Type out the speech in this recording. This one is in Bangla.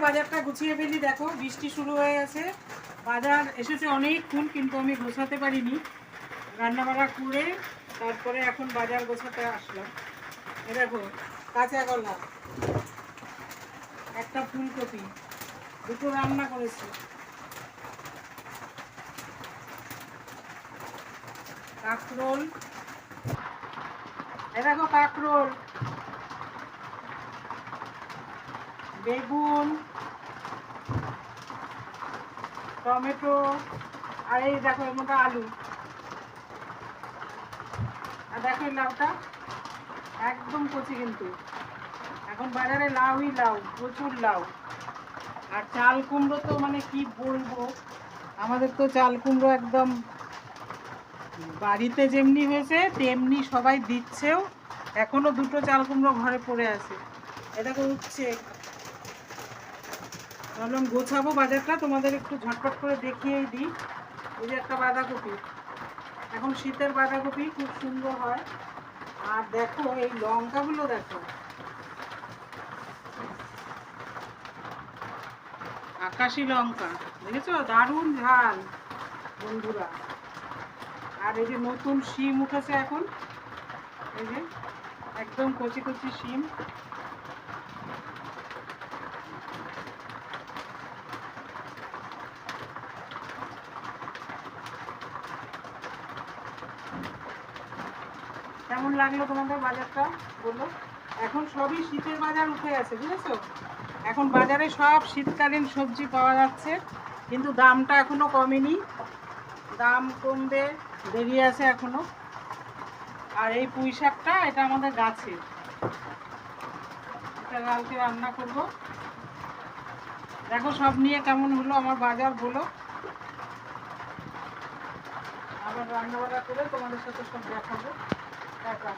বাজারটা গুছিয়ে ফেলি। দেখো বৃষ্টি শুরু হয়ে গেছে, বাজার এসেছে অনেকক্ষণ, কিন্তু আমি গোছাতে পারিনি। রান্নাবাড়া করে তারপরে এখন বাজার গোছাতে আসলাম। এ দেখো, কাঁচা কলা, একটা ফুলকপি, দুটো রান্না করেছি, কাঁকরোল, এ দেখো কাঁকরোল, বেগুন, টমেটো, আর এই দেখো এর মধ্যে আলু। আর দেখো এই লাউটা একদম কচি, কিন্তু এখন বাজারে লাউই লাউ, প্রচুর লাউ। আর চাল কুমড়ো তো মানে কি বলবো, আমাদের তো চাল কুমড়ো একদম বাড়িতে যেমনি হয়েছে তেমনি সবাই দিচ্ছেও। এখনো দুটো চাল কুমড়ো ঘরে পড়ে আছে, এটাকে উঠছে। ভাবলাম গোছাবো বাজারটা, তোমাদের একটু ঝটপট করে দেখিয়েই দিই। এই যে একটা বাঁধাকপি, এখন শীতের বাঁধাকপি খুব সুন্দর হয়। আর দেখো এই লঙ্কাগুলো, দেখো আকাশি লঙ্কা, দেখেছো দারুণ ঝাল বন্ধুরা। আর এই যে নতুন শিম উঠেছে এখন, এই যে একদম কচি কচি শিম। কেমন লাগলো তোমাদের বাজারটা বলো? এখন সবই শীতের বাজার উঠে গেছে, বুঝেছো? এখন বাজারে সব শীতকালীন সবজি পাওয়া যাচ্ছে, কিন্তু দামটা এখনো কমেনি, দাম কমবে দেরি আছে এখনো। আর এই পুঁই শাকটা, এটা আমাদের গাছের, এটা কালকে রান্না করব। দেখো সব নিয়ে কেমন হলো আমার বাজার বলো। আবার রান্নাবান্না করে তোমাদের সাথে সব দেখাবো। টাটা।